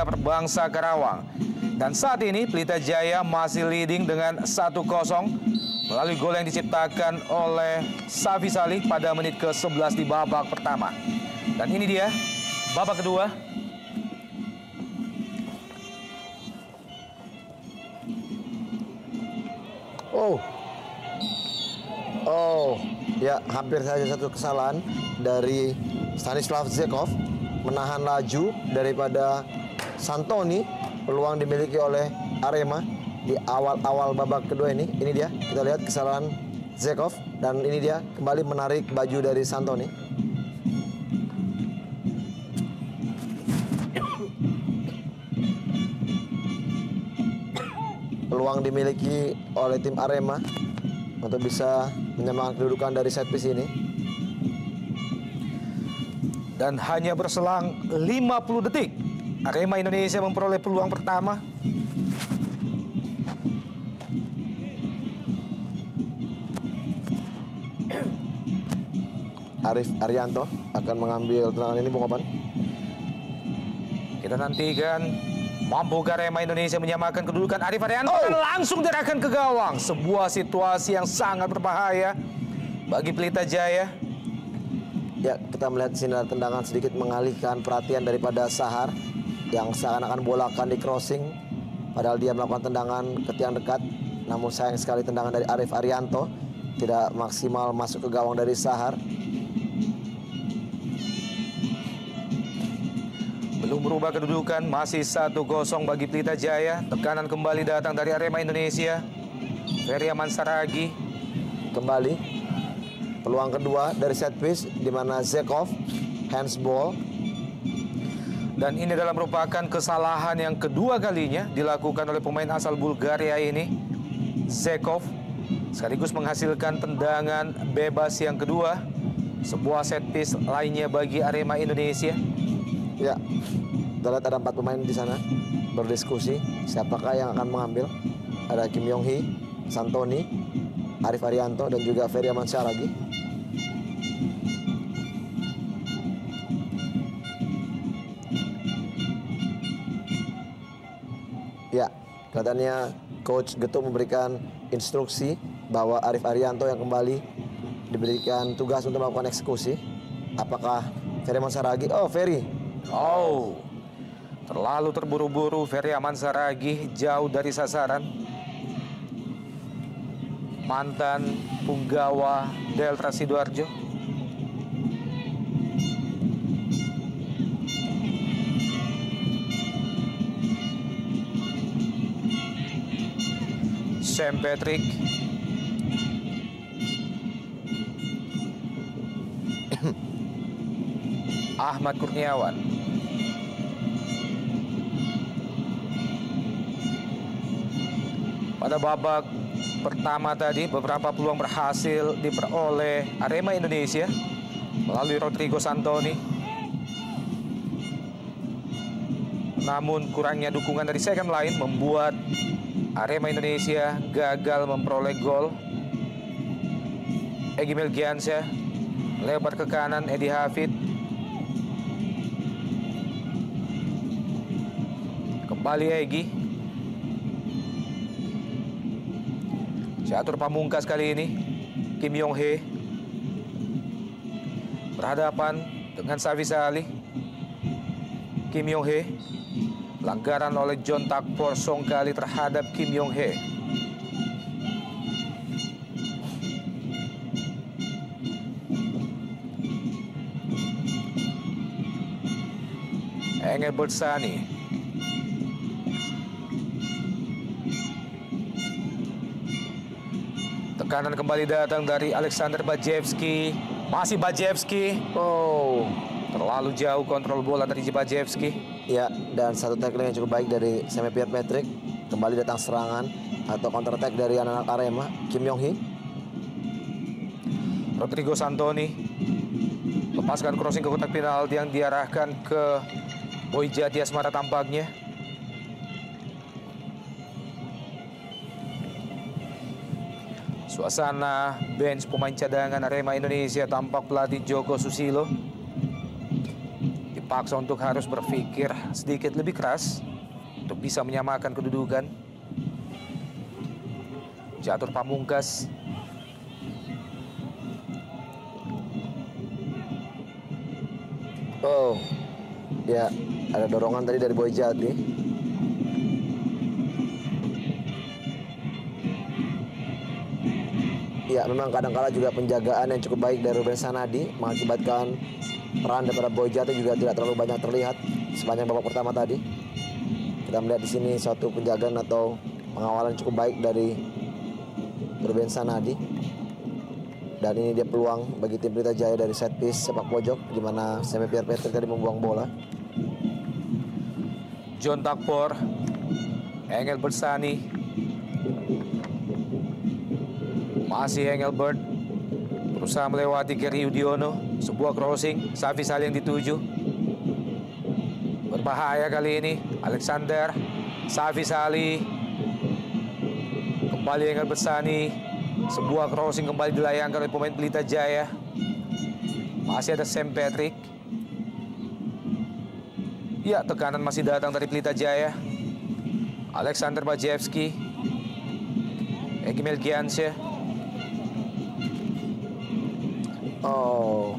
Jaya Perbangsa Karawang. Dan saat ini Pelita Jaya masih leading dengan 1-0 melalui gol yang diciptakan oleh Safi Salih pada menit ke-11 di babak pertama. Dan ini dia babak kedua. Ya, hampir saja satu kesalahan dari Stanislav Zekov menahan laju daripada Santoni. Peluang dimiliki oleh Arema di awal-awal babak kedua ini. Ini dia, kita lihat kesalahan Zekov dan ini dia kembali menarik baju dari Santoni. Peluang dimiliki oleh tim Arema untuk bisa menyamakan kedudukan dari set piece ini. Dan hanya berselang 50 detik, Arema Indonesia memperoleh peluang pertama. Arif Arianto akan mengambil tendangan ini, Bung Opan. Kita nantikan mampu Arema Indonesia menyamakan kedudukan. Arif Arianto langsung diarahkan ke gawang. Sebuah situasi yang sangat berbahaya bagi Pelita Jaya. Ya, kita melihat sini tendangan sedikit mengalihkan perhatian daripada Sahar yang seakan-akan bola akan di crossing, padahal dia melakukan tendangan ke tiang dekat. Namun sayang sekali tendangan dari Arif Arianto tidak maksimal masuk ke gawang dari Sahar. Belum berubah kedudukan, masih 1-0 bagi Pelita Jaya. Tekanan kembali datang dari Arema Indonesia. Ferry Aman Saragi kembali. Peluang kedua dari set piece di mana Zekov handsball. Dan ini adalah merupakan kesalahan yang kedua kalinya dilakukan oleh pemain asal Bulgaria ini, Zekov. Sekaligus menghasilkan tendangan bebas yang kedua. Sebuah set piece lainnya bagi Arema Indonesia. Ya, kita lihat ada 4 pemain di sana berdiskusi siapakah yang akan mengambil. Ada Kim Yong Hee, Santoni, Arif Arianto dan juga Ferry Aman Saragi. Ya, kelihatannya Coach Getuk memberikan instruksi bahwa Arif Arianto yang kembali diberikan tugas untuk melakukan eksekusi. Apakah Ferry Aman Saragi? Ferry. Terlalu terburu-buru. Ferry Aman Saragi jauh dari sasaran. Mantan punggawa Delta Sidoarjo. Sam Patrick. Ahmad Kurniawan. Pada babak pertama tadi, beberapa peluang berhasil diperoleh Arema Indonesia melalui Rodrigo Santoni. Namun kurangnya dukungan dari second line membuat Arema Indonesia gagal memperoleh gol. Egy Melgiansyah lebar ke kanan, Edi Hafid. Kembali Egy. Catur pamungkas kali ini, Kim Yong Hee berhadapan dengan Safi Salih. Kim Yong Hee, pelanggaran oleh John Takpor Songkali terhadap Kim Yong Hee. Engelbert Sani. Tekanan kembali datang dari Alexander Bajewski. Masih Bajewski. Terlalu jauh kontrol bola dari Bajewski. Ya, dan satu tackling yang cukup baik dari Sam Patrick. Kembali datang serangan atau counter attack dari anak-anak Arema, Kim Yong Hee. Rodrigo Santoni lepaskan crossing ke kotak penalti yang diarahkan ke Boy Jati Asmara tampaknya. Suasana bench pemain cadangan Arema Indonesia tampak pelatih Joko Susilo terpaksa untuk harus berpikir sedikit lebih keras untuk bisa menyamakan kedudukan. Catur Pamungkas. Oh, ya ada dorongan tadi dari Boy Jati. Ya, memang kadang-kala juga penjagaan yang cukup baik dari Ruben Sanadi mengakibatkan peran daripada Boy Jati juga tidak terlalu banyak terlihat sepanjang babak pertama tadi. Kita melihat di sini suatu penjagaan atau pengawalan cukup baik dari Ruben Sanadi. Dan ini dia peluang bagi tim Pelita Jaya dari set piece sepak pojok di mana Semi Pierre Patrick tadi membuang bola. John Takpor, Engelbert Sani. Masih Engelbert berusaha melewati Kerry Udiono. Sebuah crossing, Safi Salih yang dituju. Berbahaya kali ini, Alexander, Safi Salih. Kembali Engelbert Sani. Sebuah crossing kembali dilayangkan oleh pemain Pelita Jaya. Masih ada Sam Patrick. Ya, tekanan masih datang dari Pelita Jaya. Alexander Bajewski. Egy Melgiansyah. Oh,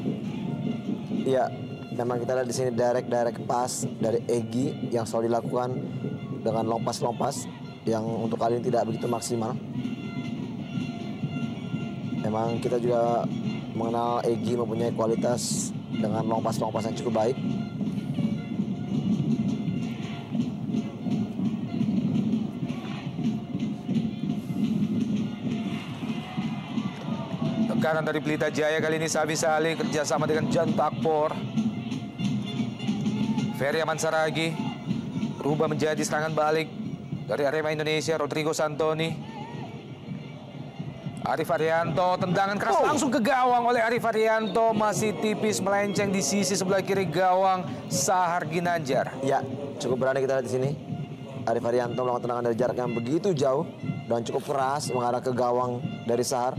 ya, memang kita lihat di sini direct pass dari Egy yang selalu dilakukan dengan long pass yang untuk kali ini tidak begitu maksimal. Memang kita juga mengenal Egy mempunyai kualitas dengan long pass yang cukup baik. Tekanan dari Pelita Jaya kali ini, Safi Salih kerjasama dengan John Takpor. Ferry Aman Saragi berubah menjadi serangan balik dari Arema Indonesia. Rodrigo Santoni. Arif Arianto, tendangan keras langsung ke gawang oleh Arif Arianto. Masih tipis melenceng di sisi sebelah kiri gawang Sahar Ginanjar. Ya, cukup berani kita lihat di sini. Arif Arianto melakukan tendangan dari jarak yang begitu jauh dan cukup keras mengarah ke gawang dari Sahar.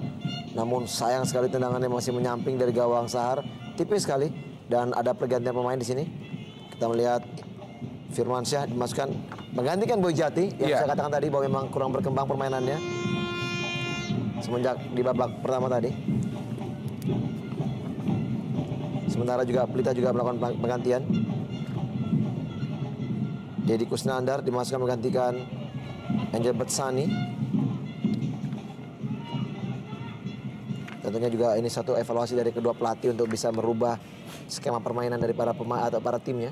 Namun sayang sekali tendangannya masih menyamping dari gawang Sahar, tipis sekali. Dan ada pergantian pemain di sini. Kita melihat Firmansyah dimasukkan menggantikan Boy Jati yang saya katakan tadi bahwa memang kurang berkembang permainannya semenjak di babak pertama tadi. Sementara juga Pelita juga melakukan penggantian. Deddy Kusnandar dimasukkan menggantikan Engelbert Sani. Tentunya juga ini satu evaluasi dari kedua pelatih untuk bisa merubah skema permainan dari para pemain atau para timnya.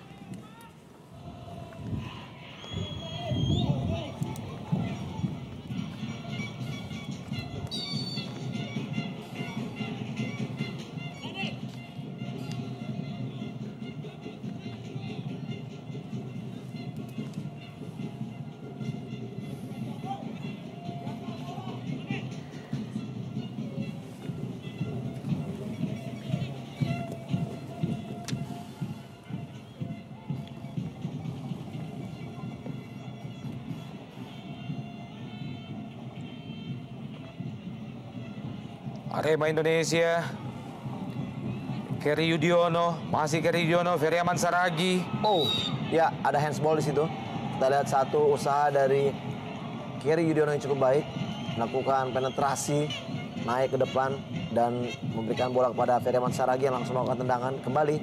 Arema Indonesia, Kerry Udiono, masih Kerry Udiono, Ferry Aman Saragi. Oh, ya ada handsball di situ. Kita lihat satu usaha dari Kerry Udiono yang cukup baik, melakukan penetrasi, naik ke depan dan memberikan bola kepada Ferry Aman Saragi yang langsung melakukan tendangan. Kembali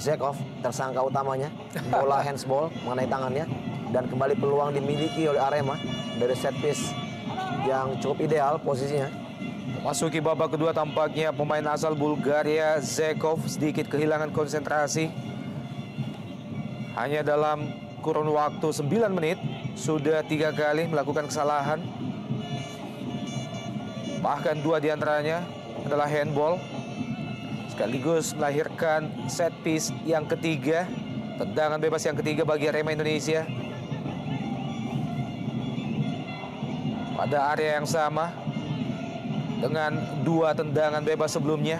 Zekov, tersangka utamanya, bola handsball mengenai tangannya dan kembali peluang dimiliki oleh Arema dari set piece yang cukup ideal posisinya. Masuki babak kedua tampaknya pemain asal Bulgaria Zekov sedikit kehilangan konsentrasi. Hanya dalam kurun waktu 9 menit sudah 3 kali melakukan kesalahan. Bahkan 2 diantaranya adalah handball. Sekaligus melahirkan set piece yang ketiga. Tendangan bebas yang ketiga bagi Arema Indonesia. Pada area yang sama dengan 2 tendangan bebas sebelumnya.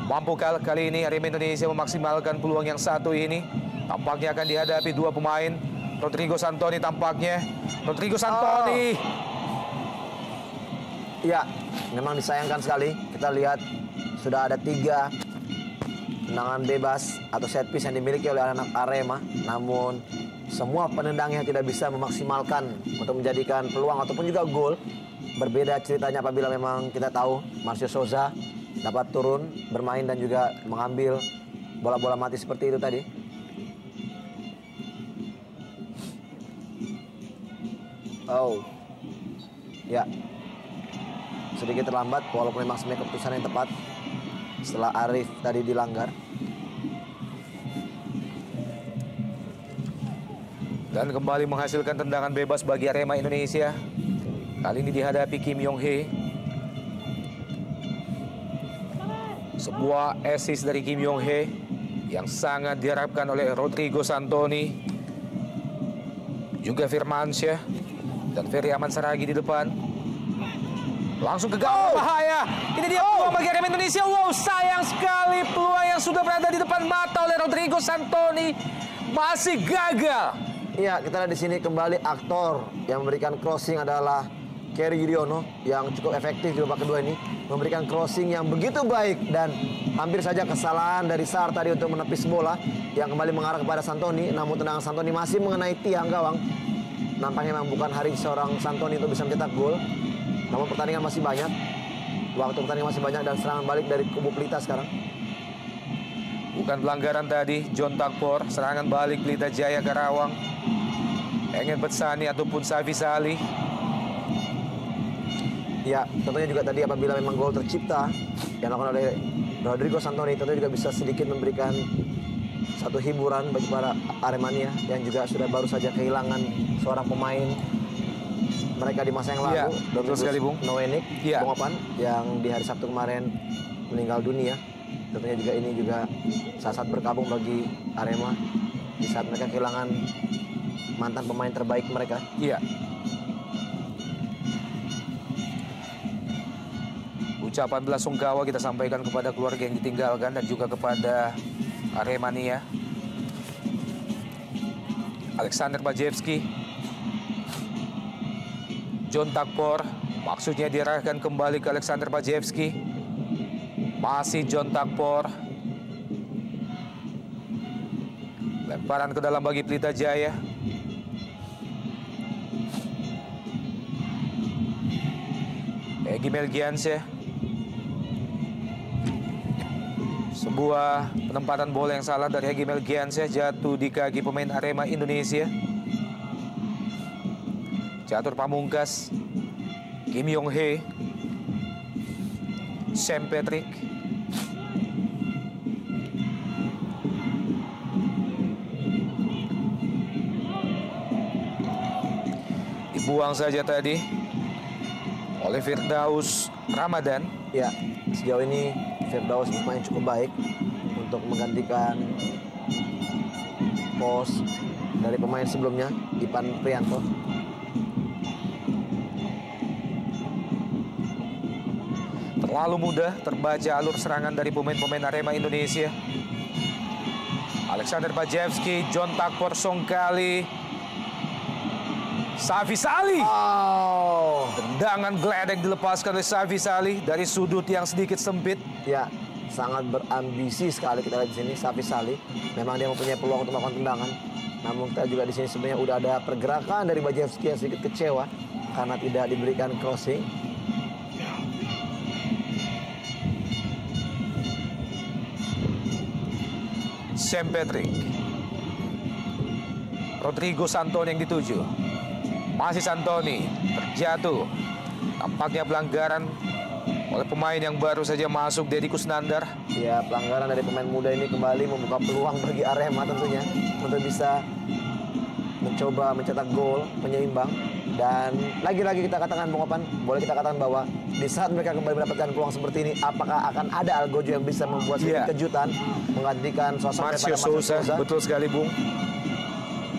Mampukah kali ini Arema Indonesia memaksimalkan peluang yang satu ini? Tampaknya akan dihadapi 2 pemain. Rodrigo Santoni tampaknya. Rodrigo Santoni. Ya, memang disayangkan sekali. Kita lihat sudah ada 3 tendangan bebas atau set piece yang dimiliki oleh anak Arema. Namun semua penendangnya tidak bisa memaksimalkan untuk menjadikan peluang ataupun juga gol. Berbeda ceritanya apabila memang kita tahu Marcio Souza dapat turun bermain dan juga mengambil bola-bola mati seperti itu tadi. Oh, ya, sedikit terlambat walaupun memang sebenarnya keputusan yang tepat setelah Arif tadi dilanggar. Dan kembali menghasilkan tendangan bebas bagi Arema Indonesia. Kali ini dihadapi Kim Yong Hee. Sebuah assist dari Kim Yong Hee yang sangat diharapkan oleh Rodrigo Santoni, juga Firmansyah dan Ferry Aman Saragi di depan. Langsung ke gawang bahaya. Ini dia peluang bagi Arema Indonesia. Wow, sayang sekali peluang yang sudah berada di depan mata oleh Rodrigo Santoni masih gagal. Iya, kita lihat di sini kembali aktor yang memberikan crossing adalah Kerry Yudhoyono yang cukup efektif di babak kedua ini, memberikan crossing yang begitu baik dan hampir saja kesalahan dari Sar tadi untuk menepis bola yang kembali mengarah kepada Santoni. Namun tendangan Santoni masih mengenai tiang gawang. Nampaknya memang bukan hari seorang Santoni untuk bisa mencetak gol. Namun pertandingan masih banyak, waktu pertandingan masih banyak dan serangan balik dari kubu Pelita sekarang. Bukan pelanggaran tadi, John Takpor, serangan balik Pelita Jaya Karawang. Engen Betsani ataupun Safi Salih. Ya, tentunya juga tadi apabila memang gol tercipta yang dilakukan oleh Rodrigo Santoni, tentunya juga bisa sedikit memberikan satu hiburan bagi para Aremania yang juga sudah baru saja kehilangan seorang pemain mereka di masa yang lalu, betul sekali, Bung. Noenik, Ya. Bung Opan, yang di hari Sabtu kemarin meninggal dunia. Tentunya juga ini juga saat berkabung bagi Arema di saat mereka kehilangan mantan pemain terbaik mereka. Iya. Ucapan bela sungkawa kita sampaikan kepada keluarga yang ditinggalkan dan juga kepada Aremania. Alexander Bajewski, John Takpor, maksudnya diarahkan kembali ke Alexander Bajewski. Masih John Takpor. Lemparan ke dalam bagi Pelita Jaya. Egy Melgiansyah. Sebuah penempatan bola yang salah dari Egy Melgiansyah jatuh di kaki pemain Arema Indonesia. Catur Pamungkas, Kim Yong Hee, Sam Patrick. Dibuang saja tadi oleh Firdaus Ramadan. Ya, sejauh ini Firdaus bermain cukup baik untuk menggantikan pos dari pemain sebelumnya, Ipan Prianto. Terlalu mudah terbaca alur serangan dari pemain-pemain Arema Indonesia. Alexander Bajewski, John Takpor Songkali, Safi Salih. Oh, Tendangan geledek dilepaskan oleh Safi Salih dari sudut yang sedikit sempit. ya, sangat berambisi sekali kita lihat di sini Safi Salih. Memang dia mempunyai peluang untuk melakukan tendangan. Namun kita juga di sini sebenarnya udah ada pergerakan dari Bajewski yang sedikit kecewa karena tidak diberikan crossing. Sam Patrick, Rodrigo Santoni yang dituju. Masih Santoni terjatuh. Tampaknya pelanggaran oleh pemain yang baru saja masuk, Deddy Kusnandar. Ya, pelanggaran dari pemain muda ini kembali membuka peluang bagi Arema tentunya untuk bisa mencoba mencetak gol penyeimbang. Dan lagi-lagi kita katakan, Bung Opan, boleh kita katakan bahwa di saat mereka kembali mendapatkan peluang seperti ini, apakah akan ada Algojo yang bisa membuat sedikit kejutan menggantikan sosok Marcio Souza? Betul sekali, Bung.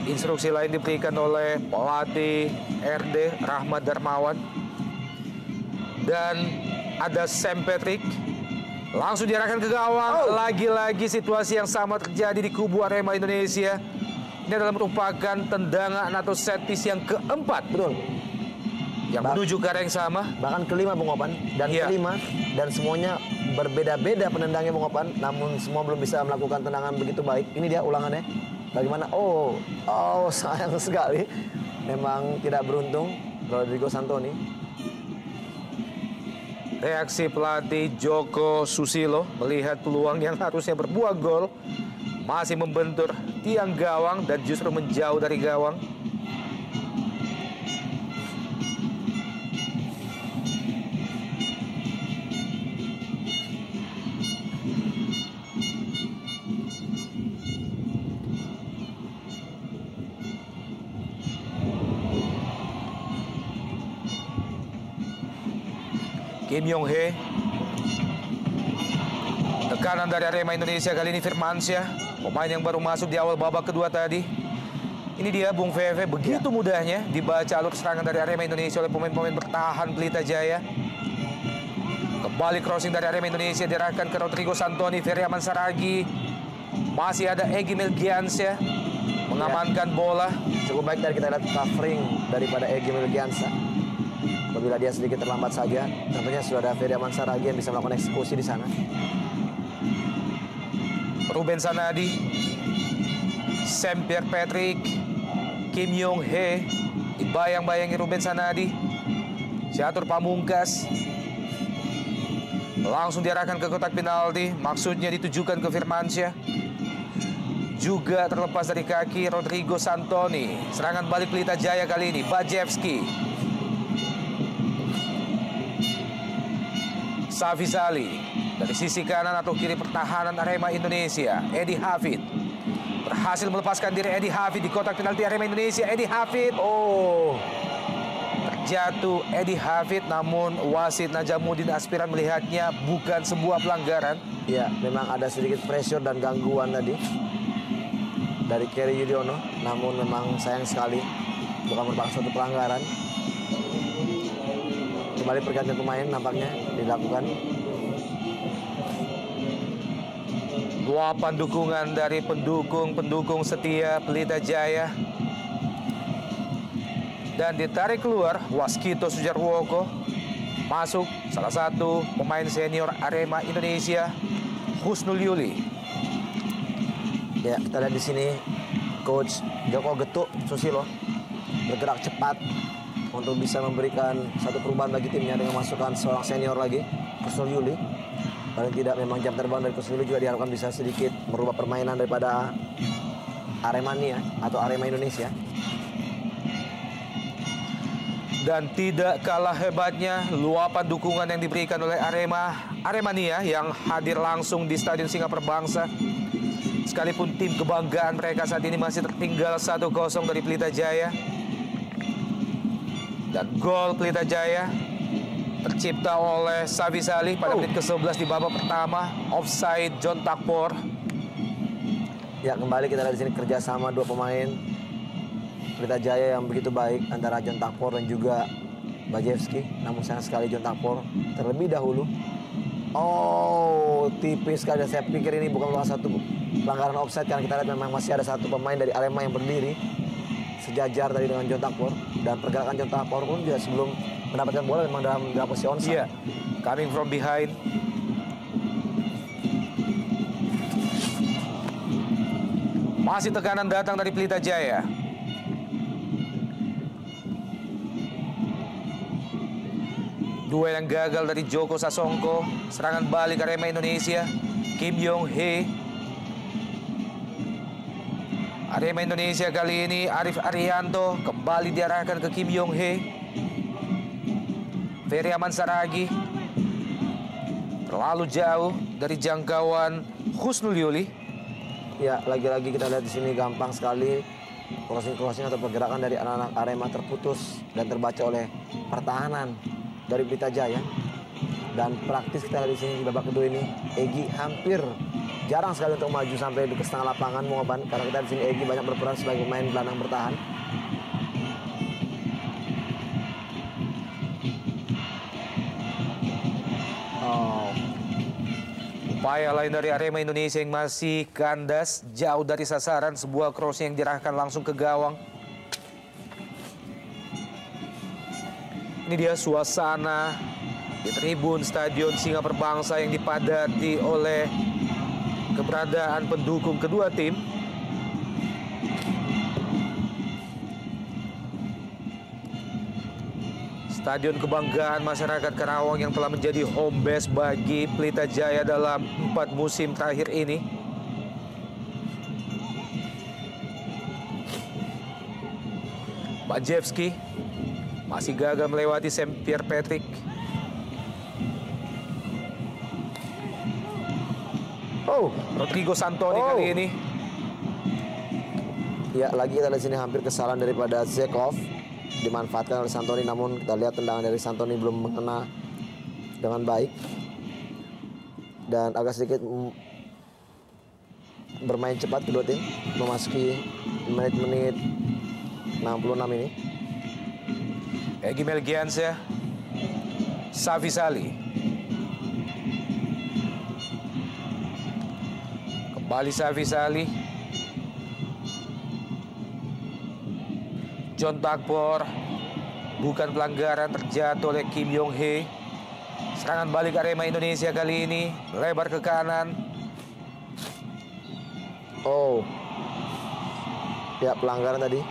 Instruksi lain diberikan oleh pelatih RD Rahmat Darmawan. Dan ada Sam Patrick. Langsung diarahkan ke gawang. Lagi-lagi situasi yang sama terjadi di kubu Arema Indonesia. Ini adalah merupakan tendangan atau set piece yang keempat. Betul. Yang menuju ke arah yang sama. Bahkan kelima, Bung Opan. Dan kelima dan semuanya berbeda-beda penendangnya Bung Opan, namun semua belum bisa melakukan tendangan begitu baik. Ini dia ulangannya. Bagaimana? Oh, sayang sekali. Memang tidak beruntung Rodrigo Santoni. Reaksi pelatih Joko Susilo melihat peluang yang harusnya berbuah gol masih membentur tiang gawang dan justru menjauh dari gawang. Kim Yong Hee. Tekanan dari Arema Indonesia kali ini Firmansyah, pemain yang baru masuk di awal babak kedua tadi. Ini dia Bung Veve, begitu mudahnya dibaca alur serangan dari Arema Indonesia oleh pemain-pemain bertahan Pelita Jaya. Kembali crossing dari Arema Indonesia diarahkan ke Rodrigo Santoni, Ferry Aman Saragi. Masih ada Egy Melgiansyah mengamankan bola. Cukup baik dari kita lihat covering daripada Egy Melgiansyah. Apabila dia sedikit terlambat saja, tentunya sudah ada Ferry Aman Saragi yang bisa melakukan eksekusi di sana. Ruben Sanadi, Sam Pierre Patrick, Kim Yong Hee, dibayang-bayangi Ruben Sanadi, Catur Pamungkas. Langsung diarahkan ke kotak penalti, maksudnya ditujukan ke Firmansyah. Juga terlepas dari kaki Rodrigo Santoni. Serangan balik Pelita Jaya kali ini, Bajewski. Safisali dari sisi kanan atau kiri pertahanan Arema Indonesia. Edi Hafid berhasil melepaskan diri. Edi Hafid di kotak penalti Arema Indonesia. Edi Hafid, terjatuh Edi Hafid, namun wasit Najamuddin Aspiran melihatnya bukan sebuah pelanggaran. Ya, memang ada sedikit pressure dan gangguan tadi dari Kerry Yudhoyono, namun memang sayang sekali bukan merupakan suatu pelanggaran. Kembali pergantian pemain nampaknya dilakukan. Luapan dukungan dari pendukung setia Pelita Jaya. Dan ditarik keluar Waskito Sujarwoko. Masuk salah satu pemain senior Arema Indonesia, Husnul Yuli. Ya, kita lihat di sini Coach Joko Getuk Susilo bergerak cepat untuk bisa memberikan satu perubahan bagi timnya dengan masukkan seorang senior lagi, Husnul Yuli. Paling tidak memang jam terbang dari Husnul Yuli juga diharapkan bisa sedikit merubah permainan daripada Aremania atau Arema Indonesia. Dan tidak kalah hebatnya luapan dukungan yang diberikan oleh Aremania yang hadir langsung di Stadion Singapura Bangsa. Sekalipun tim kebanggaan mereka saat ini masih tertinggal 1-0 dari Pelita Jaya. Dan gol Pelita Jaya tercipta oleh Safisali pada menit ke-11 di babak pertama. Offside John Takpor. Ya, kembali kita lihat di sini kerjasama dua pemain Pelita Jaya yang begitu baik antara John Takpor dan juga Bajewski. Namun sayang sekali John Takpor terlebih dahulu. Tipis sekali. Saya pikir ini bukan satu pelanggaran offside karena kita lihat memang masih ada satu pemain dari Arema yang berdiri sejajar tadi dengan John Takpor, dan pergerakan John Takpor pun juga sebelum mendapatkan bola memang dalam posisi onside. Coming from behind. Masih tekanan datang dari Pelita Jaya. Duel yang gagal dari Joko Sasongko. Serangan balik Arema Indonesia. Kim Yong Hee. Arema Indonesia kali ini Arif Arianto kembali diarahkan ke Kim Yong Hee. Ferry Aman Saragi terlalu jauh dari jangkauan Husnul Yuli. Ya, lagi-lagi kita lihat di sini gampang sekali crossing atau pergerakan dari anak-anak Arema terputus dan terbaca oleh pertahanan dari Pelita Jaya. Dan praktis kita lihat di sini di babak kedua ini Egy hampir jarang sekali untuk maju sampai ke setengah lapangan, karena kita di sini Egy banyak berperan sebagai pemain gelandang bertahan. Upaya lain dari Arema Indonesia yang masih kandas jauh dari sasaran, sebuah crossing yang diarahkan langsung ke gawang. Ini dia suasana di tribun Stadion Singa Perbangsa yang dipadati oleh keberadaan pendukung kedua tim. Stadion kebanggaan masyarakat Karawang yang telah menjadi home base bagi Pelita Jaya dalam 4 musim terakhir ini. Bajewski masih gagal melewati Sam Pierre Patrick. Rodrigo Santoni kali ini. Ya, lagi kita lihat sini hampir kesalahan daripada Zekov. Dimanfaatkan oleh Santoni, namun kita lihat tendangan dari Santoni belum mengena dengan baik. Dan agak sedikit bermain cepat kedua tim memasuki menit-menit 66 ini. Egy Melgiansyah, Safi Salih. Kembali Safi Salih. John Takpor, bukan pelanggaran, terjatuh oleh Kim Yong Hee. Serangan balik Arema Indonesia kali ini, lebar ke kanan. Ya, pelanggaran tadi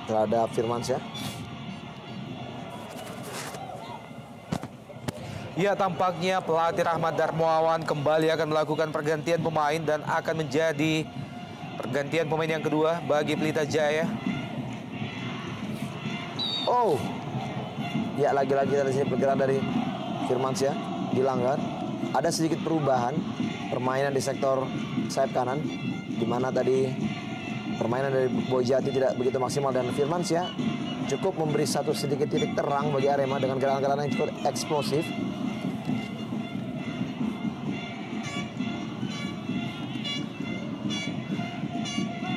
terhadap Firmansyah. Ya, tampaknya pelatih Rahmat Darmawan kembali akan melakukan pergantian pemain dan akan menjadi pergantian pemain yang kedua bagi Pelita Jaya. Ya, lagi-lagi dari sini pergerakan dari Firmansyah dilanggar. Ada sedikit perubahan permainan di sektor sayap kanan, di mana tadi permainan dari Boyjati tidak begitu maksimal dan Firmansyah cukup memberi satu sedikit titik terang bagi Arema dengan gerakan-gerakan yang cukup eksplosif.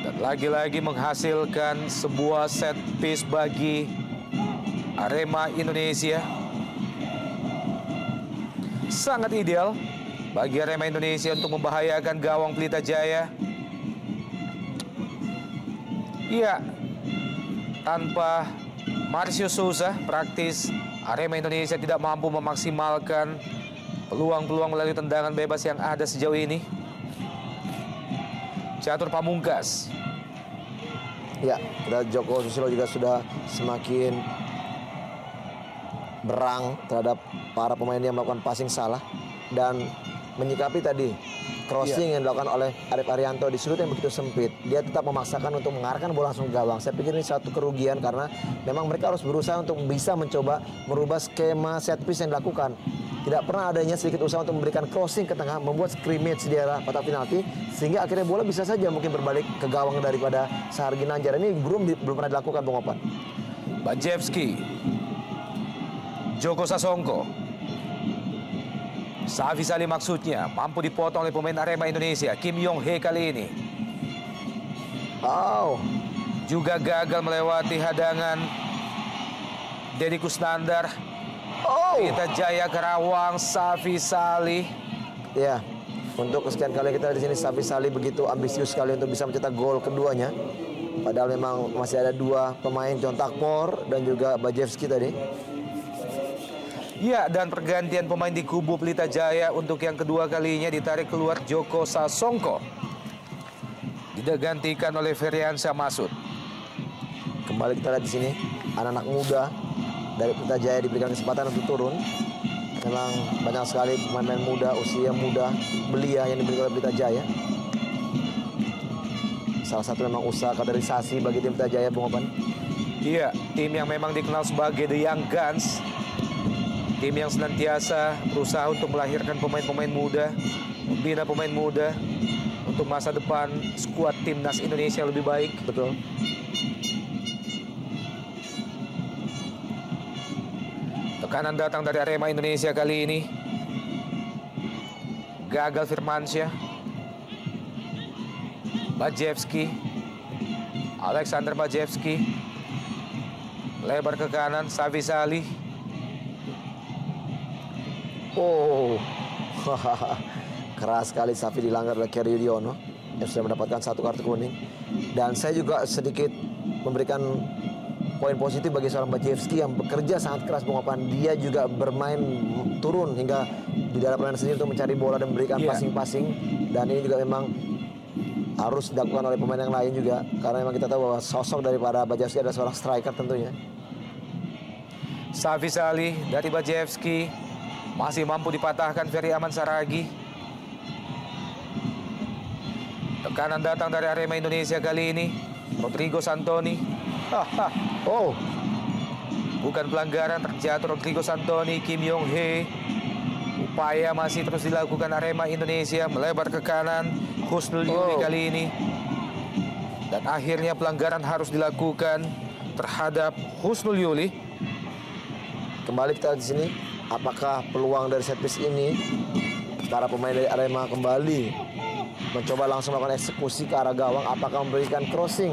Dan lagi-lagi menghasilkan sebuah set piece bagi Arema Indonesia. Sangat ideal bagi Arema Indonesia untuk membahayakan gawang Pelita Jaya. Iya, tanpa Marcio Souza, praktis Arema Indonesia tidak mampu memaksimalkan peluang-peluang melalui tendangan bebas yang ada sejauh ini. Catur Pamungkas. Ya, kita Joko Susilo juga sudah semakin berang terhadap para pemain yang melakukan passing salah dan menyikapi tadi crossing yang dilakukan oleh Arif Arianto di sudut yang begitu sempit. Dia tetap memaksakan untuk mengarahkan bola langsung ke gawang. Saya pikir ini satu kerugian karena memang mereka harus berusaha untuk bisa mencoba merubah skema set piece yang dilakukan. Tidak pernah adanya sedikit usaha untuk memberikan crossing ke tengah, membuat scrimmage di daerah kotak penalti, sehingga akhirnya bola bisa saja mungkin berbalik ke gawang daripada Sahargi Nanjar. Ini belum pernah dilakukan, Bung Opan. Bajewski, Joko Sasongko, Safi Salih maksudnya, mampu dipotong oleh pemain Arema Indonesia. Kim Yong Hee kali ini juga gagal melewati hadangan Deddy Kusnandar. Pelita Jaya Karawang, Safi Salih. Ya, untuk kesekian kali kita di sini Safi Salih begitu ambisius sekali untuk bisa mencetak gol keduanya. Padahal memang masih ada dua pemain, John Takpor dan juga Bajewski tadi. Ya, dan pergantian pemain di kubu Pelita Jaya untuk yang kedua kalinya ditarik keluar Joko Sasongko. Digantikan oleh Feriansyah Masud. Kembali kita lihat di sini anak-anak muda dari Pelita Jaya diberikan kesempatan untuk turun. Memang banyak sekali pemain-pemain muda, usia muda, belia yang diberikan oleh Pelita Jaya. Salah satu memang usaha kaderisasi bagi tim Pelita Jaya, Bung Opan. Iya, tim yang memang dikenal sebagai The Young Guns. Tim yang senantiasa berusaha untuk melahirkan pemain-pemain muda, membina pemain muda untuk masa depan skuad timnas Indonesia yang lebih baik. Betul. Tekanan datang dari Arema Indonesia kali ini. Gagal Firmansyah. Bajewski. Alexander Bajewski. Lebar ke kanan, Safi Salih. Keras sekali Safi dilanggar oleh Kerry Yudhoyono yang sudah mendapatkan satu kartu kuning. Dan saya juga sedikit memberikan poin positif bagi seorang Bajewski yang bekerja sangat keras pengopan. Dia juga bermain turun hingga di dalam permainan sendiri untuk mencari bola dan memberikan passing-passing. Dan ini juga memang harus dilakukan oleh pemain yang lain juga, karena memang kita tahu bahwa sosok daripada Bajewski adalah seorang striker tentunya. Safi Salih dari Bajewski masih mampu dipatahkan Ferry Aman Saragi. Tekanan datang dari Arema Indonesia kali ini. Rodrigo Santoni. Oh, Bukan pelanggaran, terjatuh Rodrigo Santoni. Kim Yong Hee. Upaya masih terus dilakukan Arema Indonesia melebar ke kanan. Husnul Yuli kali ini. Dan akhirnya pelanggaran harus dilakukan terhadap Husnul Yuli. kembali kita di sini. Apakah peluang dari set piece ini para pemain dari Arema kembali mencoba langsung melakukan eksekusi ke arah gawang? Apakah memberikan crossing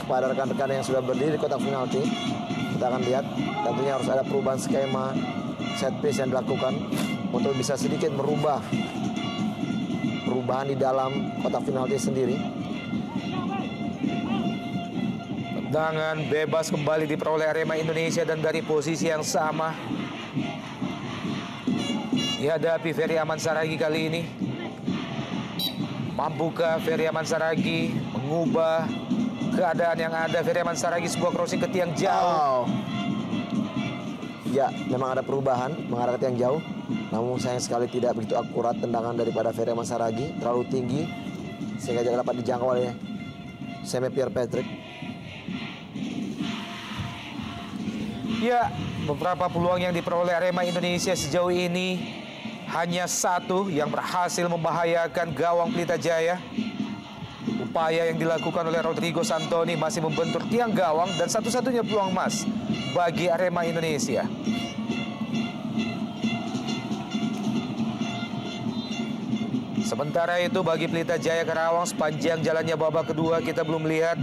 kepada rekan-rekan yang sudah berdiri di kotak penalti? Kita akan lihat. Tentunya harus ada perubahan skema set piece yang dilakukan untuk bisa sedikit merubah perubahan di dalam kotak penalti sendiri. Tendangan bebas kembali diperoleh Arema Indonesia dan dari posisi yang sama dihadapi Ferry Aman Saragi kali ini. Mampukah Ferry Aman Saragi mengubah keadaan yang ada? Ferry Aman Saragi sebuah crossing ke tiang jauh. Ya, memang ada perubahan mengarah ke tiang jauh. Namun sayang sekali tidak begitu akurat tendangan daripada Ferry Aman Saragi. Terlalu tinggi sehingga tidak dapat dijangkau oleh Seme Pierre Patrick. Ya, beberapa peluang yang diperoleh Arema Indonesia sejauh ini hanya satu yang berhasil membahayakan gawang Pelita Jaya. Upaya yang dilakukan oleh Rodrigo Santoni masih membentur tiang gawang dan satu-satunya peluang emas bagi Arema Indonesia. Sementara itu bagi Pelita Jaya Karawang, sepanjang jalannya babak kedua kita belum melihat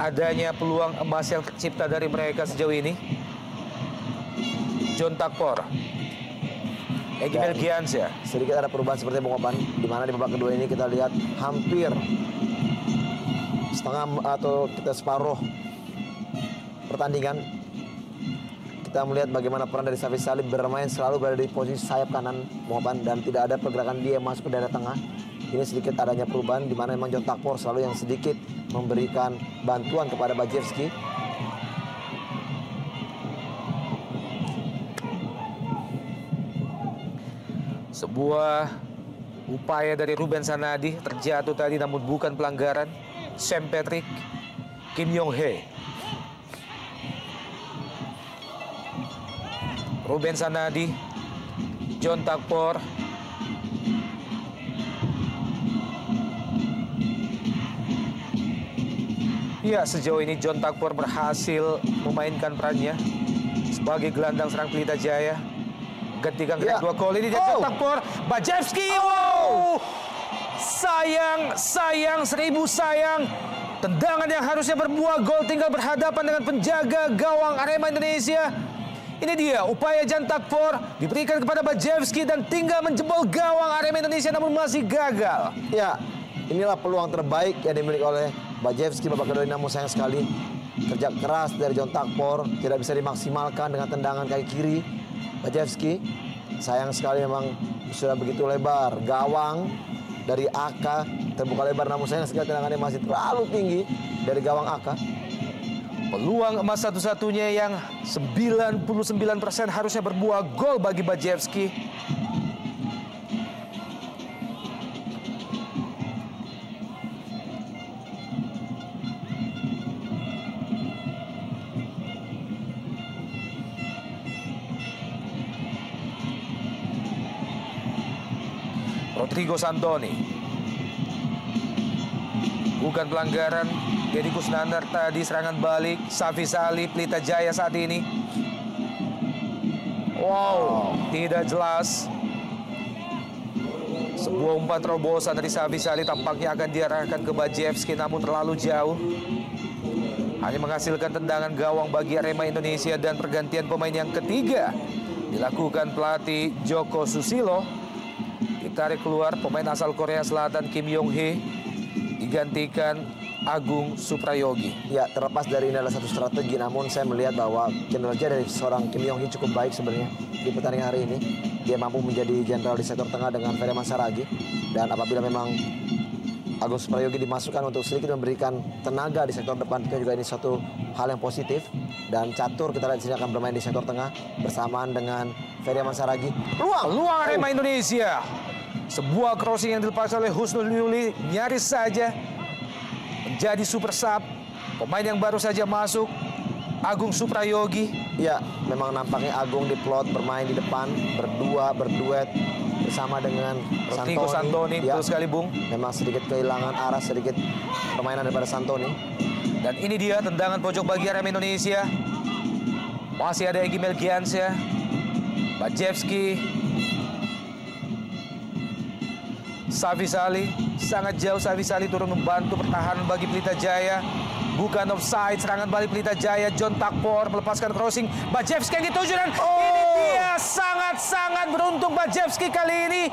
adanya peluang emas yang tercipta dari mereka sejauh ini. John Takpor, Egy Melgiansyah. Sedikit ada perubahan seperti pengopan, di mana di babak kedua ini kita lihat hampir setengah atau kita separuh pertandingan. Kita melihat bagaimana peran dari Safi Salih bermain selalu berada di posisi sayap kanan pengopan dan tidak ada pergerakan dia masuk ke daerah tengah. Ini sedikit adanya perubahan di mana memang John Takpor selalu yang sedikit memberikan bantuan kepada Bajewski. Sebuah upaya dari Ruben Sanadi terjatuh tadi namun bukan pelanggaran. Sam Patrick, Kim Yong Hee. Ruben Sanadi, John Takpor. Ya, sejauh ini John Takpor berhasil memainkan perannya sebagai gelandang serang Pelita Jaya. Gantikan kedua gol ini John Takpor. Bajewski. Wow. Sayang, seribu sayang. Tendangan yang harusnya berbuah gol tinggal berhadapan dengan penjaga gawang Arema Indonesia. Ini dia upaya John Takpor diberikan kepada Bajewski dan tinggal menjebol gawang Arema Indonesia namun masih gagal. Ya, inilah peluang terbaik yang dimiliki oleh Bajewski babak kedua ini, namun sayang sekali kerja keras dari John Takpor tidak bisa dimaksimalkan dengan tendangan kaki kiri. Bajewski sayang sekali memang sudah begitu lebar gawang dari AK terbuka lebar, namun sayang sekali tendangannya masih terlalu tinggi dari gawang AK. Peluang emas satu-satunya yang 99% harusnya berbuah gol bagi Bajewski. Rodrigo Santoni. Bukan pelanggaran. Deddy Kusnandar tadi serangan balik. Safi Salih, Pelita Jaya saat ini. Wow, tidak jelas. Sebuah umpan terobosan dari Safi Salih tampaknya akan diarahkan ke Bajewski namun terlalu jauh. Hanya menghasilkan tendangan gawang bagi Arema Indonesia dan pergantian pemain yang ketiga dilakukan pelatih Joko Susilo. Ditarik keluar pemain asal Korea Selatan Kim Yong Hee, digantikan Agung Suprayogi. Ya, terlepas dari ini adalah satu strategi, namun saya melihat bahwa kinerja dari seorang Kim Yong Hee cukup baik sebenarnya di pertandingan hari ini. Dia mampu menjadi jenderal di sektor tengah dengan Feryaman Saragi. Dan apabila memang Agung Suprayogi dimasukkan untuk sedikit memberikan tenaga di sektor depan, itu juga ini suatu hal yang positif. Dan Catur kita lihat di sini akan bermain di sektor tengah bersamaan dengan Feryaman Saragi. Peluang Arema Indonesia. Sebuah crossing yang dilepas oleh Husnul Yuli nyaris saja menjadi super sub. Pemain yang baru saja masuk, Agung Suprayogi. Ya, memang nampaknya Agung diplot bermain di depan, berduet bersama dengan Rodrigo Santoni. Ya, betul sekali, Bung. memang sedikit kehilangan arah, sedikit permainan daripada Santoni. Dan ini dia tendangan pojok bagi Arema Indonesia. Masih ada Egy Melgiansyah, Bajevski, Safi Salih. Sangat jauh Safi Salih turun membantu pertahanan bagi Pelita Jaya. Bukan offside, serangan balik Pelita Jaya. John Takpor melepaskan crossing. Bajevski yang dituju dan ini dia sangat-sangat beruntung Bajevski kali ini.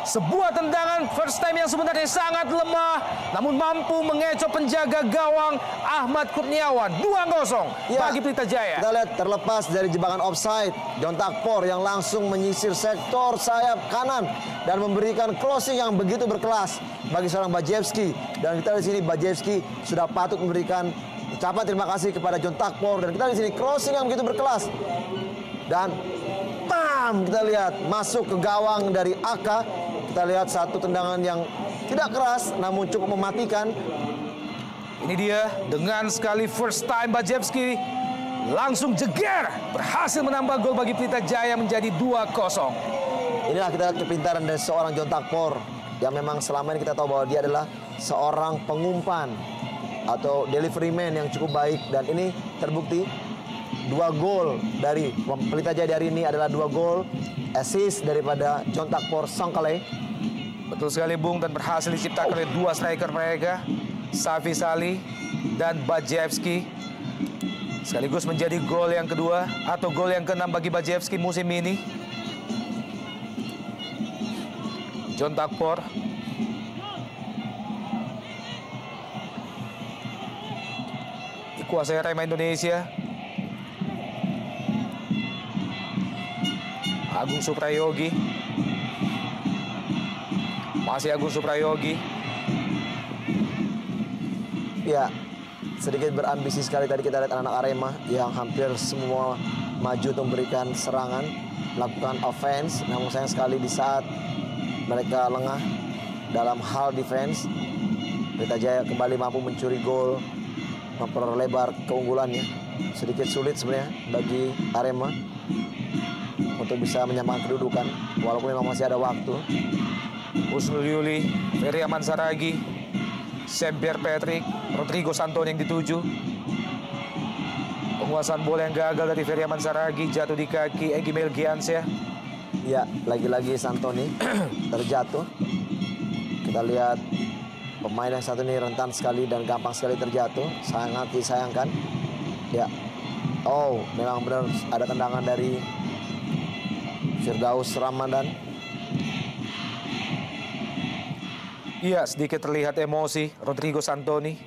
Sebuah tendangan first time yang sebenarnya sangat lemah, namun mampu mengecoh penjaga gawang Ahmad Kurniawan. 2-0 bagi Pelita Jaya. Kita lihat terlepas dari jebakan offside, John Takpor yang langsung menyisir sektor sayap kanan dan memberikan closing yang begitu berkelas bagi seorang Bajevski. Dan kita di sini Bajevski sudah patut memberikan ucapan terima kasih kepada John Takpor. Dan kita di sini crossing yang begitu berkelas. Dan pam, kita lihat masuk ke gawang dari Aka. Kita lihat satu tendangan yang tidak keras namun cukup mematikan. Ini dia dengan sekali first time Bajevski langsung jeger, berhasil menambah gol bagi Pelita Jaya menjadi 2-0. Inilah kita lihat kepintaran dari seorang John Takpor yang memang selama ini kita tahu bahwa dia adalah seorang pengumpan atau delivery man yang cukup baik, dan ini terbukti. 2 gol dari Pelita Jaya hari ini adalah 2 gol assist daripada John Takpor Songkale. Betul sekali, Bung, dan berhasil diciptakan oleh 2 striker mereka, Safi Salih dan Bajevski. Sekaligus menjadi gol yang kedua atau gol yang ke-6 bagi Bajevski musim ini. John Takpor. Dikuasai Arema Indonesia. Agung Suprayogi. Masih Agung Suprayogi. Ya, sedikit berambisi sekali tadi kita lihat anak-anak Arema yang hampir semua maju untuk memberikan serangan, melakukan offense. Namun sayang sekali di saat mereka lengah dalam hal defense, Pelita Jaya kembali mampu mencuri gol, memperlebar keunggulannya. Sedikit sulit sebenarnya bagi Arema untuk bisa menyamakan kedudukan, walaupun memang masih ada waktu. Husnul Yuli, Feryaman Saragi, Semper Patrick, Rodrigo Santoni yang dituju. Penguasaan bola yang gagal dari Feryaman Saragi, jatuh di kaki Egy Melgiansyah. Ya, lagi-lagi Santoni terjatuh. Kita lihat pemain yang satu ini rentan sekali dan gampang sekali terjatuh, sangat disayangkan. Ya, oh memang benar ada tendangan dari Firdaus Ramadan. Iya, sedikit terlihat emosi Rodrigo Santoni.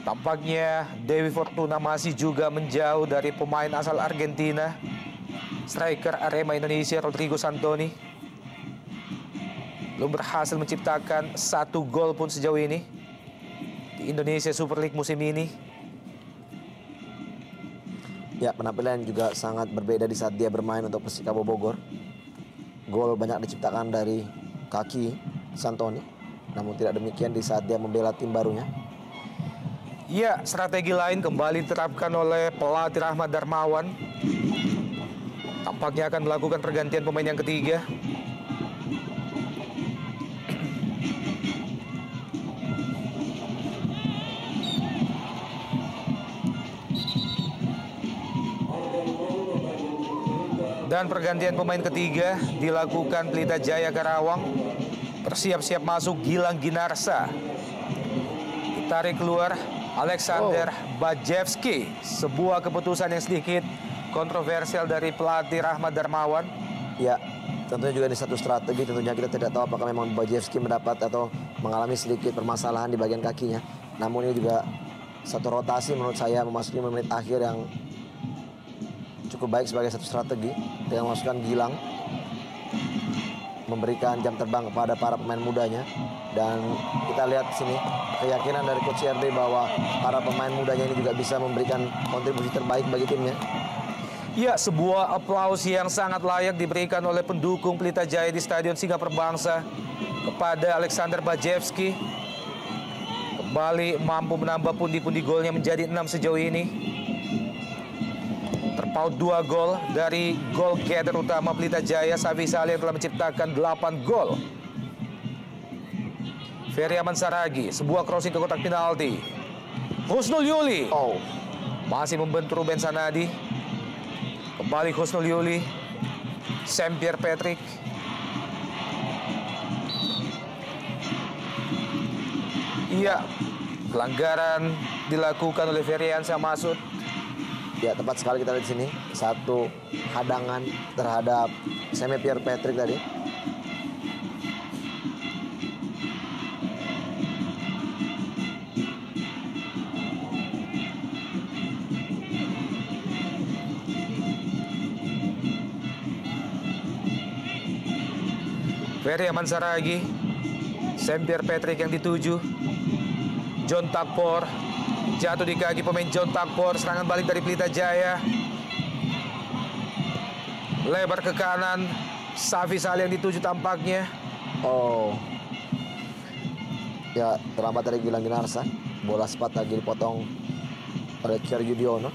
Tampaknya Dewi Fortuna masih juga menjauh dari pemain asal Argentina, striker Arema Indonesia Rodrigo Santoni. Belum berhasil menciptakan 1 gol pun sejauh ini di Indonesia Super League musim ini. Ya, penampilan juga sangat berbeda di saat dia bermain untuk Persikabo Bogor. Gol banyak diciptakan dari kaki Santoni, namun tidak demikian di saat dia membela tim barunya. Ya, strategi lain kembali diterapkan oleh pelatih Rahmat Darmawan. Tampaknya akan melakukan pergantian pemain yang ketiga. Dan pergantian pemain ketiga dilakukan Pelita Jaya Karawang. Bersiap-siap masuk Gilang Ginarsa. Ditarik keluar Alexander Bajevski. Sebuah keputusan yang sedikit kontroversial dari pelatih Rahmat Darmawan. Ya, tentunya juga ini satu strategi. Tentunya kita tidak tahu apakah memang Bajevski mendapat atau mengalami sedikit permasalahan di bagian kakinya. Namun ini juga satu rotasi menurut saya memasuki menit akhir yang cukup baik sebagai satu strategi dengan memasukkan Gilang, memberikan jam terbang kepada para pemain mudanya. Dan kita lihat di sini keyakinan dari Coach CRD bahwa para pemain mudanya ini juga bisa memberikan kontribusi terbaik bagi timnya. Ya, sebuah aplaus yang sangat layak diberikan oleh pendukung Pelita Jaya di Stadion Singapura Bangsa kepada Alexander Bajevski. Kembali mampu menambah pundi-pundi golnya menjadi 6 sejauh ini. Terpaut 2 gol dari gol getter utama Pelita Jaya, Safi Saleh, yang telah menciptakan 8 gol. Ferry Aman Saragi, sebuah crossing ke kotak penalti. Husnul Yuli. Masih membentur Ruben Sanadi. Kembali Husnul Yuli. Sam Pierre Patrick. Iya, pelanggaran dilakukan oleh Feryansyah Masud. Ya, tepat sekali kita lihat di sini. Satu hadangan terhadap Sam Pierre Patrick tadi. Ferry Aman Saragi, Sam Pierre Patrick yang dituju. John Takpor, jatuh di kaki pemain John Takpor. Serangan balik dari Pelita Jaya. Lebar ke kanan, Safi Saleh yang dituju tampaknya. Ya, terlambat dari Gilang Ginarsa. Bola sempat lagi dipotong oleh Kyer Yudiono.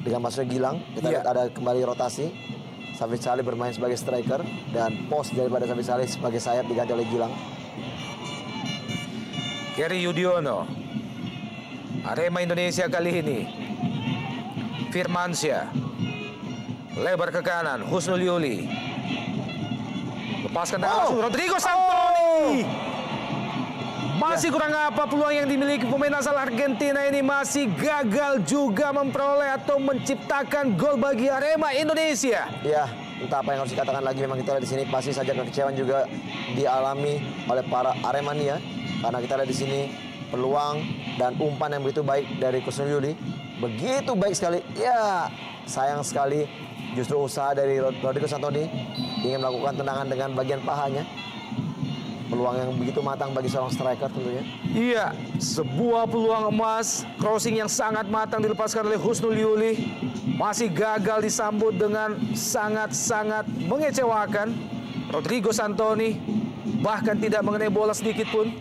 Dengan masuknya Gilang, kita lihat ada kembali rotasi. Safi Saleh bermain sebagai striker dan pos daripada Safi Saleh sebagai sayap diganti oleh Gilang. Keri Yudiono. Arema Indonesia kali ini. Firmansyah. Lebar ke kanan, Husnul Yuli. Lepaskan langsung Rodrigo Santoni. Masih kurang apa peluang yang dimiliki pemain asal Argentina ini, masih gagal juga memperoleh atau menciptakan gol bagi Arema Indonesia. Ya, entah apa yang harus dikatakan lagi, memang kita lihat di sini pasti saja kekecewaan juga dialami oleh para Aremania, karena kita lihat di sini peluang dan umpan yang begitu baik dari Husnul Yuli, begitu baik sekali. Ya, sayang sekali justru usaha dari Rodrigo Santoni ingin melakukan tendangan dengan bagian pahanya. Peluang yang begitu matang bagi seorang striker tentunya. Iya, sebuah peluang emas, crossing yang sangat matang dilepaskan oleh Husnul Yuli. Masih gagal disambut dengan sangat-sangat mengecewakan. Rodrigo Santoni bahkan tidak mengenai bola sedikit pun.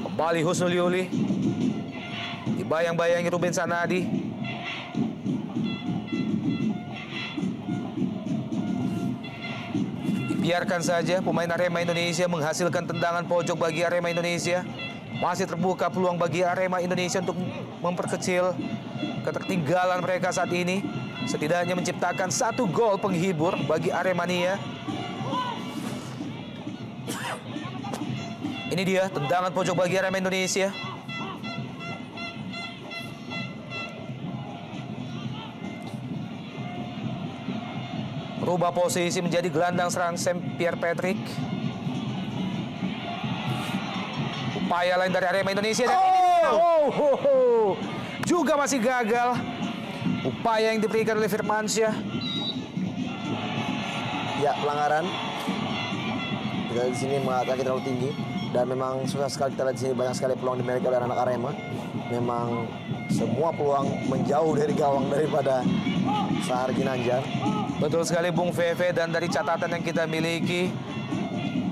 Kembali Husnul Yuli. Dibayang-bayangi Ruben Sanadi. Biarkan saja pemain Arema Indonesia menghasilkan tendangan pojok bagi Arema Indonesia. Masih terbuka peluang bagi Arema Indonesia untuk memperkecil ketertinggalan mereka saat ini. Setidaknya menciptakan 1 gol penghibur bagi Aremania. Ini dia tendangan pojok bagi Arema Indonesia. Rubah posisi menjadi gelandang serang Sam Pierre Patrick. Upaya lain dari Arema Indonesia. Dan juga masih gagal. Upaya yang diberikan oleh Firmansyah. Ya, pelanggaran. Kita di sini mengatakan terlalu tinggi. Dan memang susah sekali kita lihat di sini, banyak sekali peluang dimiliki oleh anak Arema. Memang semua peluang menjauh dari gawang daripada Sahar Ginanjar. Betul sekali Bung Feve, dan dari catatan yang kita miliki,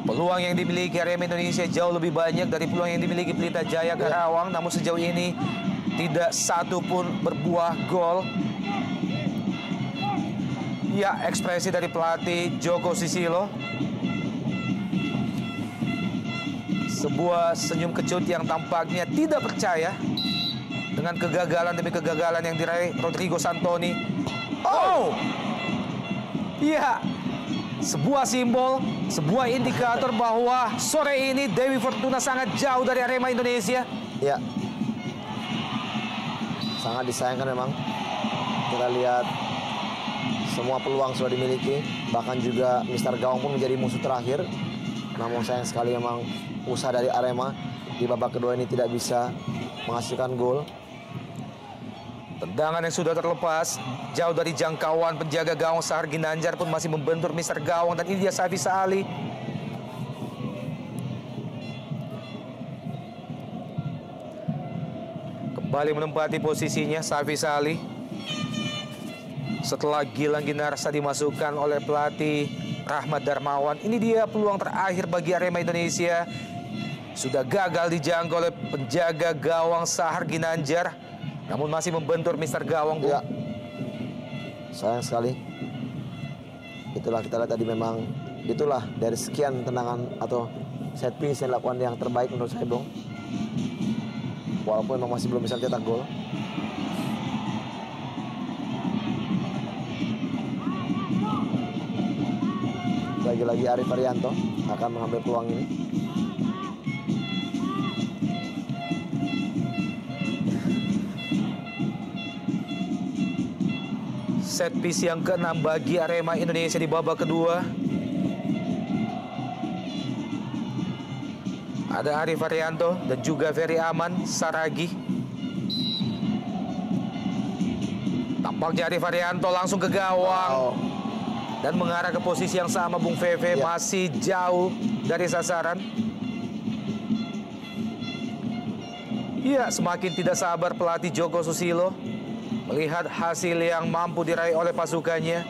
peluang yang dimiliki Arema Indonesia jauh lebih banyak dari peluang yang dimiliki Pelita Jaya Karawang. Namun sejauh ini tidak satu pun berbuah gol. Ya, ekspresi dari pelatih Joko Susilo. Sebuah senyum kecut yang tampaknya tidak percaya dengan kegagalan demi kegagalan yang diraih Rodrigo Santoni. Iya, sebuah simbol, sebuah indikator bahwa sore ini Dewi Fortuna sangat jauh dari Arema Indonesia. Ya. Sangat disayangkan memang. Kita lihat semua peluang sudah dimiliki. Bahkan juga Mister Gawang pun menjadi musuh terakhir. Namun sayang sekali memang usaha dari Arema di babak kedua ini tidak bisa menghasilkan gol. Tendangan yang sudah terlepas jauh dari jangkauan penjaga gawang Sahar Ginanjar pun masih membentur Mister Gawang. Dan ini dia Safisa Ali. Kembali menempati posisinya Safisa Ali. Setelah Gilang Ginarsa dimasukkan oleh pelatih Rahmat Darmawan. Ini dia peluang terakhir bagi Arema Indonesia. Sudah gagal dijangkau oleh penjaga gawang Sahar Ginanjar. Namun masih membentur Mister Gawang. Ya. Sayang sekali. Itulah kita lihat tadi memang. Itulah dari sekian tendangan atau set piece yang dilakukan yang terbaik menurut saya, Bung. Walaupun memang masih belum bisa cetak gol. Lagi-lagi Arif Arianto akan mengambil peluang ini. Set piece yang ke-6 bagi Arema Indonesia di babak kedua. Ada Arif Arianto dan juga Ferry Aman Saragi. Tampaknya Arif Arianto langsung ke gawang. Dan mengarah ke posisi yang sama, Bung Feve. Masih jauh dari sasaran. Iya, semakin tidak sabar pelatih Joko Susilo melihat hasil yang mampu diraih oleh pasukannya.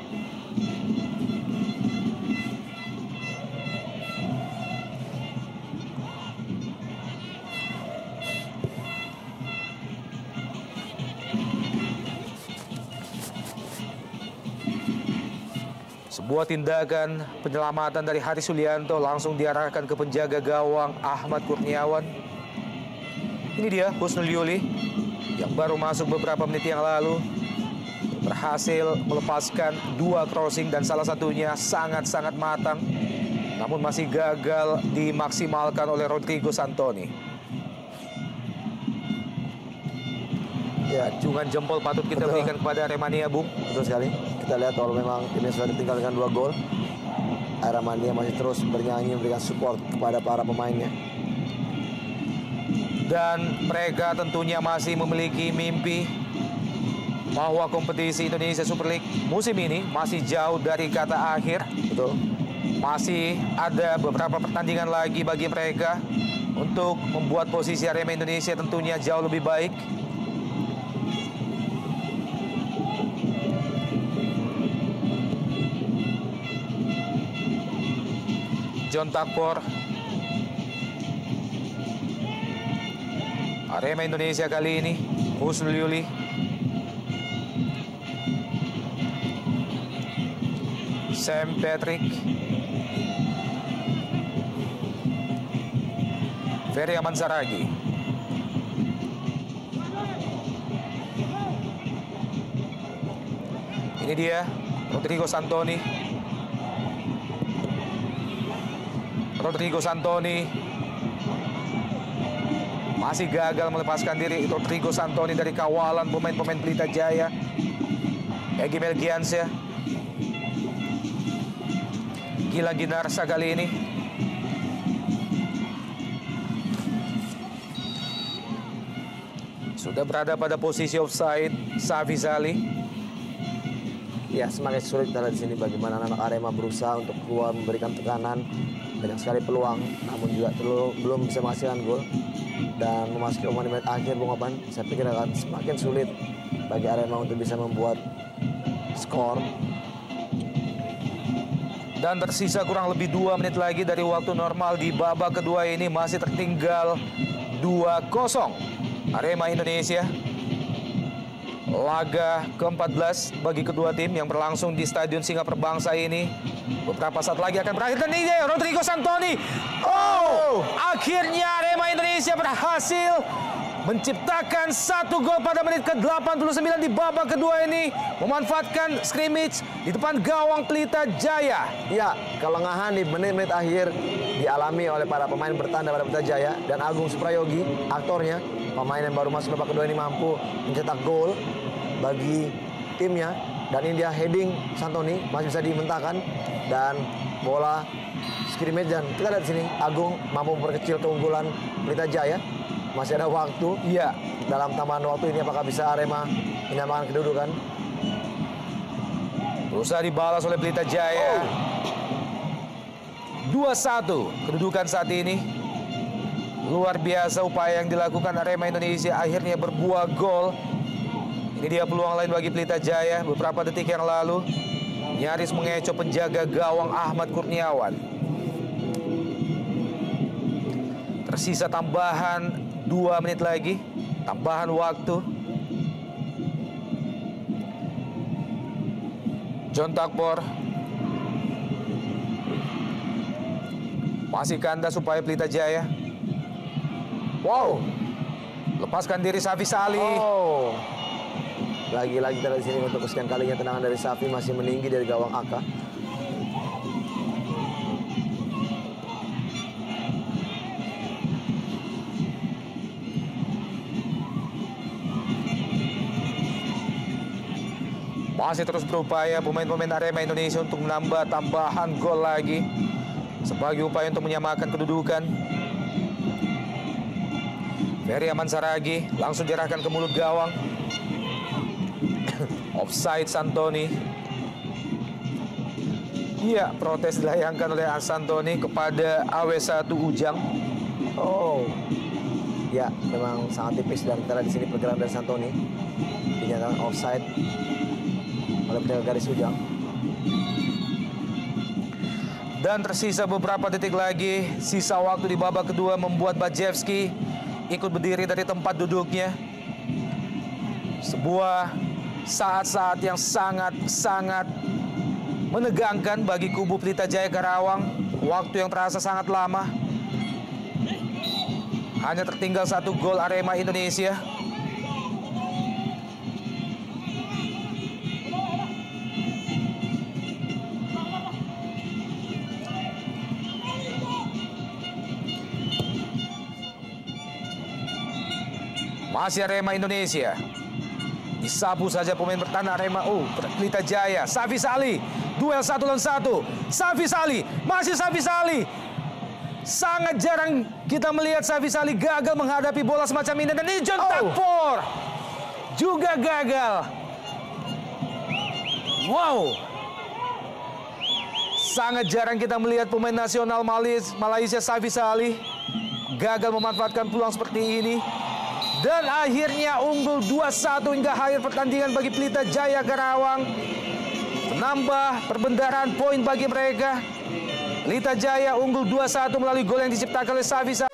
Sebuah tindakan penyelamatan dari Haris Sulianto langsung diarahkan ke penjaga gawang Ahmad Kurniawan. Ini dia Husnul Yuli yang baru masuk beberapa menit yang lalu. Berhasil melepaskan 2 crossing dan salah satunya sangat-sangat matang. Namun masih gagal dimaksimalkan oleh Rodrigo Santoni. Ya, acungan jempol patut kita berikan kepada Aremania, Bung. Betul sekali. Kita lihat kalau memang ini sudah ditinggalkan 2 gol, Aremania masih terus bernyanyi memberikan support kepada para pemainnya. Dan mereka tentunya masih memiliki mimpi bahwa kompetisi Indonesia Super League musim ini masih jauh dari kata akhir. Betul. Masih ada beberapa pertandingan lagi bagi mereka untuk membuat posisi Arema Indonesia tentunya jauh lebih baik. John Takpor. Arema Indonesia kali ini Husnul Yuli. Sam Patrick. Ferry Aman Saragi. Ini dia Rodrigo Santoni. Rodrigo Santoni masih gagal melepaskan diri. Rodrigo Santoni dari kawalan pemain-pemain Pelita Jaya. Egy Melgiansyah. Gilang Ginarsa kali ini. Sudah berada pada posisi offside Safisa Ali. Ya, semakin sulit kita lihat di sini bagaimana anak Arema berusaha untuk keluar memberikan tekanan. Banyak sekali peluang, namun juga belum bisa menghasilkan gol. Dan memasuki menit akhir, Bung Opan, saya pikir akan semakin sulit bagi Arema untuk bisa membuat skor. Dan tersisa kurang lebih 2 menit lagi dari waktu normal di babak kedua ini. Masih tertinggal 2-0 Arema Indonesia. Laga ke-14 bagi kedua tim yang berlangsung di Stadion Singa Perbangsa ini beberapa saat lagi akan berakhir. Dan ini Rodrigo Santoni. Akhirnya Arema Indonesia berhasil menciptakan 1 gol pada menit ke-89 di babak kedua ini, memanfaatkan scrimmage di depan gawang Pelita Jaya. Ya, kelengahan di menit-menit akhir dialami oleh para pemain bertanda pada Pelita Jaya, dan Agung Suprayogi, aktornya, pemain yang baru masuk babak kedua ini mampu mencetak gol bagi timnya. Dan ini dia heading Santoni, masih bisa dimentahkan, dan bola scrimmage, dan kita lihat di sini Agung mampu memperkecil keunggulan Pelita Jaya. Masih ada waktu. Iya. Dalam tambahan waktu ini apakah bisa Arema menyamakan kedudukan? Berusaha dibalas oleh Pelita Jaya. 2-1 kedudukan saat ini. Luar biasa upaya yang dilakukan Arema Indonesia, akhirnya berbuah gol. Ini dia peluang lain bagi Pelita Jaya. Beberapa detik yang lalu nyaris mengecoh penjaga gawang Ahmad Kurniawan. Tersisa tambahan 2 menit lagi, tambahan waktu. John Takpor masih kandas upaya Pelita Jaya. Wow, lepaskan diri Safi Sali. Oh, lagi-lagi kita di sini untuk kesekian kalinya tendangan dari Safi masih meninggi dari gawang Aka. Masih terus berupaya pemain-pemain Arema Indonesia untuk menambah tambahan gol lagi sebagai upaya untuk menyamakan kedudukan. Ferry Aman Saragi langsung diarahkan ke mulut gawang. Offside Santoni. Iya, protes dilayangkan oleh Santoni kepada AW1 Ujang. Oh, ya memang sangat tipis, dan kita lihat di sini pergerakan dari Santoni dinyatakan offside oleh penjaga garis Ujang. Dan tersisa beberapa detik lagi, sisa waktu di babak kedua membuat Bajewski ikut berdiri dari tempat duduknya. Sebuah saat-saat yang sangat-sangat menegangkan bagi kubu Pelita Jaya Karawang. Waktu yang terasa sangat lama. Hanya tertinggal 1 gol Arema Indonesia. Masih Arema Indonesia. Disapu saja pemain bertahan Arema. Pelita Jaya. Safi Sali. Duel 1 lawan 1. Safi Sali. Masih Safi Sali. Sangat jarang kita melihat Safi Sali gagal menghadapi bola semacam ini. Dan ini John Takpor juga gagal. Wow. Sangat jarang kita melihat pemain nasional Malaysia Safi Sali gagal memanfaatkan peluang seperti ini. Dan akhirnya unggul 2-1 hingga akhir pertandingan bagi Pelita Jaya Karawang. Menambah perbendaharaan poin bagi mereka. Pelita Jaya unggul 2-1 melalui gol yang diciptakan oleh Safi Sali.